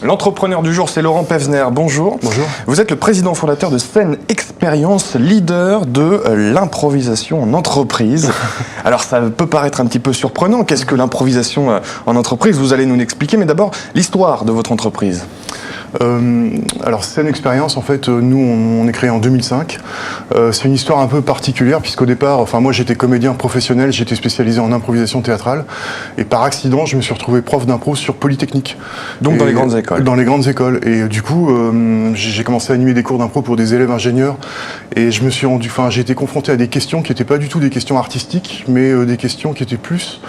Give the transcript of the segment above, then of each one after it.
L'entrepreneur du jour, c'est Laurent Pevzner. Bonjour. Bonjour. Vous êtes le président fondateur de Scène Expérience, leader de l'improvisation en entreprise. Alors, ça peut paraître un petit peu surprenant. Qu'est-ce que l'improvisation en entreprise? Vous allez nous l'expliquer, mais d'abord, l'histoire de votre entreprise. Alors Scène Expérience, en fait, nous on est créé en 2005. C'est une histoire un peu particulière puisqu'au départ, moi j'étais comédien professionnel, j'étais spécialisé en improvisation théâtrale et par accident je me suis retrouvé prof d'impro sur Polytechnique. Donc dans les grandes écoles. Dans les grandes écoles et du coup j'ai commencé à animer des cours d'impro pour des élèves ingénieurs et j'ai été confronté à des questions qui n'étaient pas du tout des questions artistiques mais des questions qui étaient plus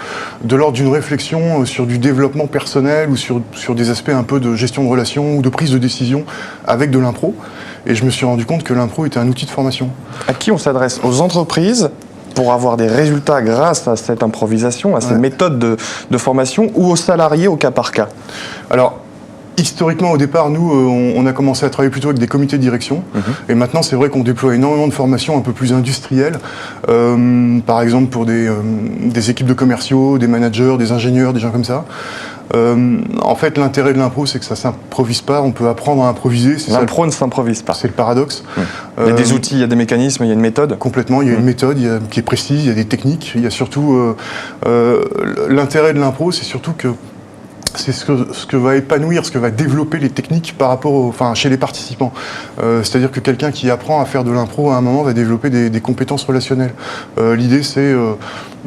de l'ordre d'une réflexion sur du développement personnel ou sur des aspects un peu de gestion de relations ou de prise de décision avec de l'impro. Et je me suis rendu compte que l'impro était un outil de formation. À qui on s'adresse? Aux entreprises pour avoir des résultats grâce à cette improvisation, à ces méthodes de formation, ou aux salariés au cas par cas? Alors, historiquement, au départ, nous, on a commencé à travailler plutôt avec des comités de direction. Et maintenant, c'est vrai qu'on déploie énormément de formations un peu plus industrielles. Par exemple, pour des équipes de commerciaux, des managers, des ingénieurs, des gens comme ça. En fait, l'intérêt de l'impro, c'est que ça ne s'improvise pas. On peut apprendre à improviser. L'impro ne s'improvise pas. C'est le paradoxe. Il y a des outils, il y a des mécanismes, il y a une méthode. Complètement, il y a une méthode qui est précise, il y a des techniques. Il y a surtout... l'intérêt de l'impro, c'est surtout que c'est ce que va épanouir, ce que va développer les techniques par rapport chez les participants. C'est-à-dire que quelqu'un qui apprend à faire de l'impro à un moment va développer des compétences relationnelles. L'idée, c'est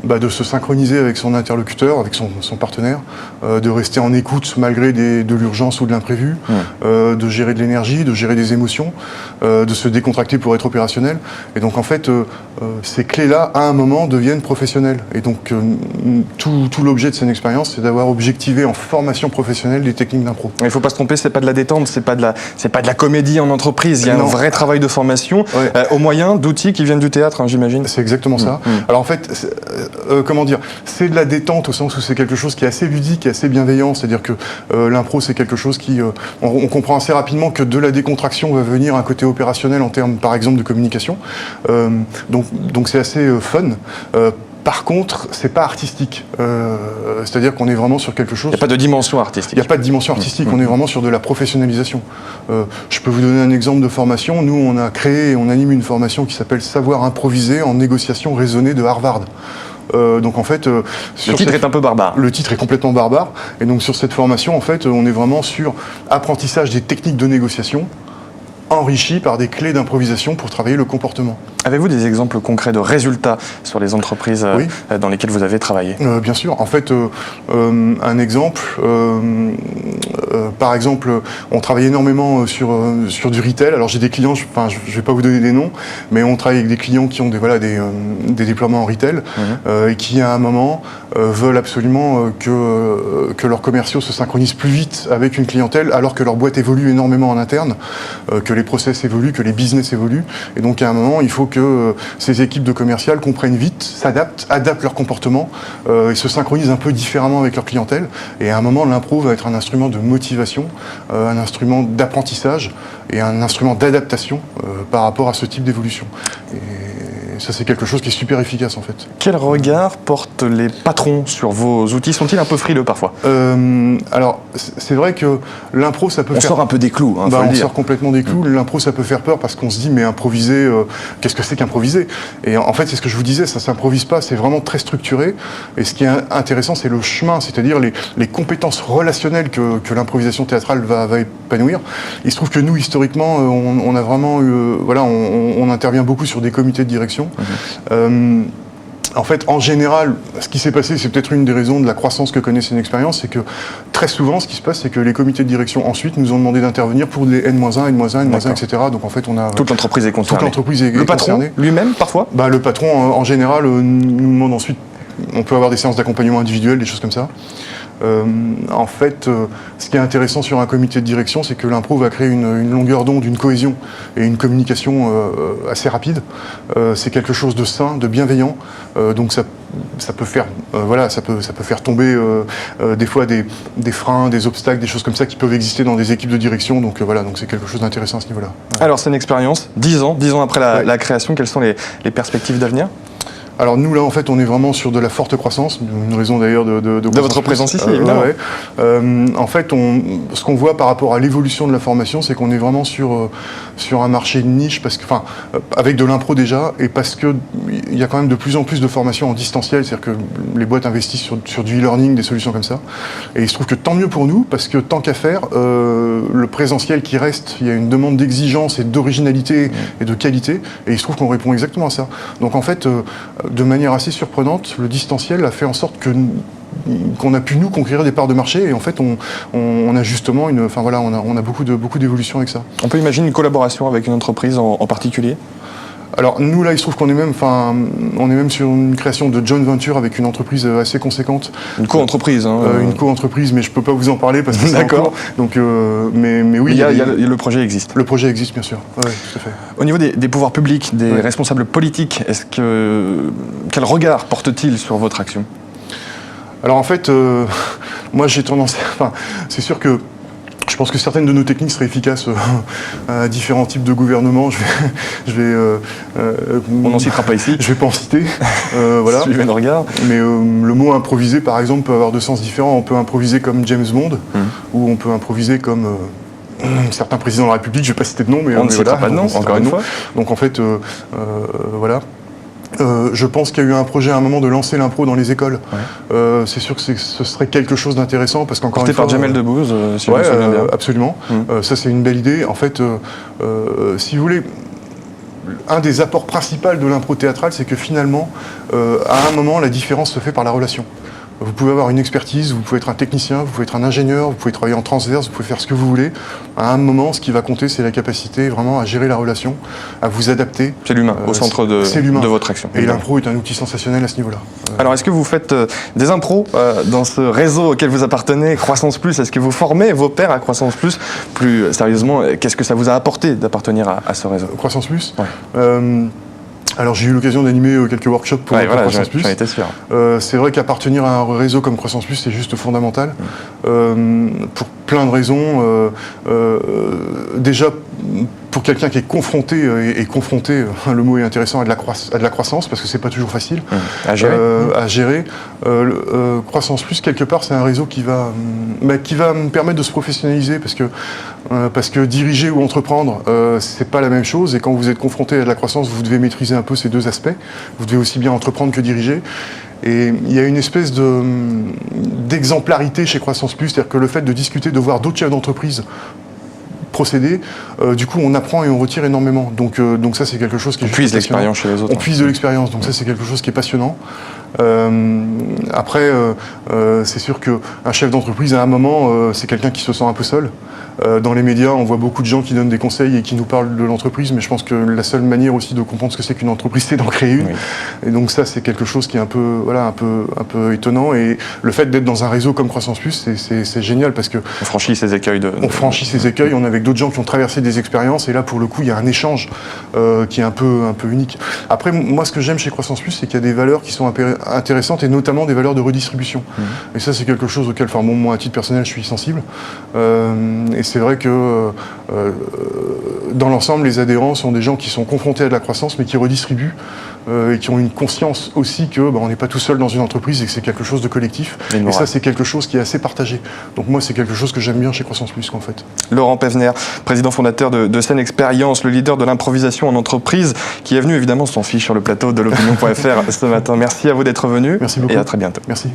de se synchroniser avec son interlocuteur, avec son partenaire, de rester en écoute malgré de l'urgence ou de l'imprévu, de gérer de l'énergie, de gérer des émotions, de se décontracter pour être opérationnel. Et donc en fait, ces clés-là, à un moment, deviennent professionnelles. Et donc tout l'objet de cette expérience, c'est d'avoir objectivé en formation professionnelle des techniques d'impro. Il ne faut pas se tromper, c'est pas de la détente, c'est pas de la comédie en entreprise. Il y a un vrai travail de formation au moyen d'outils qui viennent du théâtre, j'imagine. C'est exactement ça. Alors en fait, c'est de la détente au sens où c'est quelque chose qui est assez ludique et assez bienveillant. C'est-à-dire que l'impro, c'est quelque chose qui... on comprend assez rapidement que de la décontraction va venir un côté opérationnel en termes, par exemple, de communication. Donc c'est assez fun. Par contre, c'est pas artistique. C'est-à-dire qu'on est vraiment sur quelque chose... Il n'y a pas de dimension artistique. Il n'y a pas de dimension artistique, on est vraiment sur de la professionnalisation. Je peux vous donner un exemple de formation. Nous, on a créé et on anime une formation qui s'appelle Savoir improviser en négociation raisonnée de Harvard. Donc en fait... le titre est un peu barbare. Le titre est complètement barbare. Et donc sur cette formation, en fait, on est vraiment sur apprentissage des techniques de négociation enrichi par des clés d'improvisation pour travailler le comportement. Avez-vous des exemples concrets de résultats sur les entreprises dans lesquelles vous avez travaillé? Bien sûr. En fait, un exemple, par exemple, on travaille énormément sur du retail. Alors j'ai des clients, je ne vais pas vous donner des noms, mais on travaille avec des clients qui ont des déploiements en retail et qui, à un moment, veulent absolument que leurs commerciaux se synchronisent plus vite avec une clientèle, alors que leur boîte évolue énormément en interne, que les process évoluent, que les business évoluent. Et donc, à un moment, il faut que ces équipes de commerciales comprennent vite, s'adaptent, adaptent leur comportement et se synchronisent un peu différemment avec leur clientèle. Et à un moment, l'impro va être un instrument de motivation, un instrument d'apprentissage et un instrument d'adaptation par rapport à ce type d'évolution. Et ça, c'est quelque chose qui est super efficace, en fait. Quel regard portent les patrons sur vos outils? Sont-ils un peu frileux, parfois? Alors, c'est vrai que l'impro, ça peut faire... On sort un peu des clous, faut le dire. On sort complètement des clous. L'impro, ça peut faire peur parce qu'on se dit, mais improviser, qu'est-ce que c'est qu'improviser? Et en fait, c'est ce que je vous disais, ça s'improvise pas, c'est vraiment très structuré. Et ce qui est intéressant, c'est le chemin, c'est-à-dire les compétences relationnelles que l'improvisation théâtrale va épanouir. Il se trouve que nous, historiquement, on a vraiment on intervient beaucoup sur des comités de direction. En fait, en général, ce qui s'est passé, c'est peut-être une des raisons de la croissance que connaît Scène Expérience, c'est que très souvent, ce qui se passe, c'est que les comités de direction ensuite nous ont demandé d'intervenir pour les N-1, N-1, N-1, etc. Donc en fait, on a... Toute l'entreprise est concernée. Toute l'entreprise est concernée. Le patron lui-même, parfois? Le patron, en général, nous demande ensuite... On peut avoir des séances d'accompagnement individuel, des choses comme ça. En fait, ce qui est intéressant sur un comité de direction, c'est que l'impro va créer une longueur d'onde, une cohésion et une communication assez rapide. C'est quelque chose de sain, de bienveillant. Donc ça peut faire, ça peut faire tomber des fois des freins, des obstacles, des choses comme ça qui peuvent exister dans des équipes de direction. Donc donc c'est quelque chose d'intéressant à ce niveau-là. Alors c'est une expérience, 10 ans après la création, quelles sont les perspectives d'avenir? Alors nous là en fait on est vraiment sur de la forte croissance, une raison d'ailleurs de votre présence ici, évidemment. En fait ce qu'on voit par rapport à l'évolution de la formation, c'est qu'on est vraiment sur un marché de niche, parce que, avec de l'impro déjà, et parce qu'il y a quand même de plus en plus de formations en distanciel, c'est-à-dire que les boîtes investissent sur du e-learning, des solutions comme ça, et il se trouve que tant mieux pour nous, parce que tant qu'à faire, le présentiel qui reste, il y a une demande d'exigence et d'originalité et de qualité, et il se trouve qu'on répond exactement à ça. Donc en fait, de manière assez surprenante, le distanciel a fait en sorte qu'on a pu nous conquérir des parts de marché, et en fait on a justement on a beaucoup d'évolution avec ça. On peut imaginer une collaboration avec une entreprise en particulier? Alors nous là il se trouve qu'on est même sur une création de joint venture avec une entreprise assez conséquente. Une co-entreprise Une co-entreprise, mais je peux pas vous en parler parce que c'est d'accord. Donc mais oui. Le projet existe. Le projet existe bien sûr. Ouais, tout à fait. Au niveau des pouvoirs publics, des responsables politiques, quel regard portent-ils sur votre action? Alors en fait, moi j'ai tendance, c'est sûr que je pense que certaines de nos techniques seraient efficaces à différents types de gouvernements. On n'en citera pas ici. Je vais pas en citer. Voilà. Suivez le regard. Mais le mot improviser, par exemple, peut avoir deux sens différents. On peut improviser comme James Bond, ou on peut improviser comme certains présidents de la République. Je vais pas citer de nom, mais on ne citera pas de nom, encore une fois. Donc en fait, voilà. Je pense qu'il y a eu un projet à un moment de lancer l'impro dans les écoles. Ouais. C'est sûr que ce serait quelque chose d'intéressant, parce qu'encore une fois... Porté par Jamel Debbouze, si je me souviens bien. Absolument. Ça, c'est une belle idée. En fait, si vous voulez, un des apports principaux de l'impro théâtrale, c'est que finalement, à un moment, la différence se fait par la relation. Vous pouvez avoir une expertise, vous pouvez être un technicien, vous pouvez être un ingénieur, vous pouvez travailler en transverse, vous pouvez faire ce que vous voulez. À un moment, ce qui va compter, c'est la capacité vraiment à gérer la relation, à vous adapter. C'est l'humain, au centre de votre action. Et l'impro est un outil sensationnel à ce niveau-là. Alors, est-ce que vous faites des impros dans ce réseau auquel vous appartenez, Croissance Plus? Est-ce que vous formez vos pairs à Croissance Plus? Plus sérieusement, qu'est-ce que ça vous a apporté d'appartenir à ce réseau? Croissance Plus, alors j'ai eu l'occasion d'animer quelques workshops pour Croissance Plus. J'en étais sûr. C'est vrai qu'appartenir à un réseau comme Croissance Plus, c'est juste fondamental. Pour plein de raisons. Déjà, pour quelqu'un qui est confronté, le mot est intéressant, à de la croissance, parce que c'est pas toujours facile à gérer. Croissance Plus, quelque part, c'est un réseau qui va me permettre de se professionnaliser, parce que diriger ou entreprendre, c'est pas la même chose, et quand vous êtes confronté à de la croissance, vous devez maîtriser un peu ces deux aspects. Vous devez aussi bien entreprendre que diriger. Et il y a une espèce d'exemplarité chez Croissance Plus, c'est-à-dire que le fait de discuter, de voir d'autres chefs d'entreprise procéder, du coup on apprend et on retire énormément. Donc ça c'est quelque chose qui est... On puise l'expérience chez les autres. On puise de l'expérience, donc ça c'est quelque chose qui est passionnant. Après, c'est sûr qu'un chef d'entreprise, à un moment, c'est quelqu'un qui se sent un peu seul. Dans les médias, on voit beaucoup de gens qui donnent des conseils et qui nous parlent de l'entreprise, mais je pense que la seule manière aussi de comprendre ce que c'est qu'une entreprise, c'est d'en créer une. Oui. Et donc ça, c'est quelque chose qui est un peu étonnant. Et le fait d'être dans un réseau comme Croissance Plus, c'est génial, parce que... On franchit ces écueils. On franchit ces écueils, on est avec d'autres gens qui ont traversé des expériences, et là, pour le coup, il y a un échange qui est un peu unique. Après, moi, ce que j'aime chez Croissance Plus, c'est qu'il y a des valeurs qui sont intéressantes, et notamment des valeurs de redistribution. Et ça, c'est quelque chose auquel, moi, à titre personnel, je suis sensible. Et c'est vrai que dans l'ensemble, les adhérents sont des gens qui sont confrontés à de la croissance, mais qui redistribuent et qui ont une conscience aussi que on n'est pas tout seul dans une entreprise et que c'est quelque chose de collectif. Et ça, c'est quelque chose qui est assez partagé. Donc moi, c'est quelque chose que j'aime bien chez Croissance Plus, en fait. Laurent Pevner, président fondateur de Scène Expérience, le leader de l'improvisation en entreprise, qui est venu évidemment son fiche sur le plateau de l'opinion.fr ce matin. Merci à vous d'être venu. Merci beaucoup. Et à très bientôt. Merci.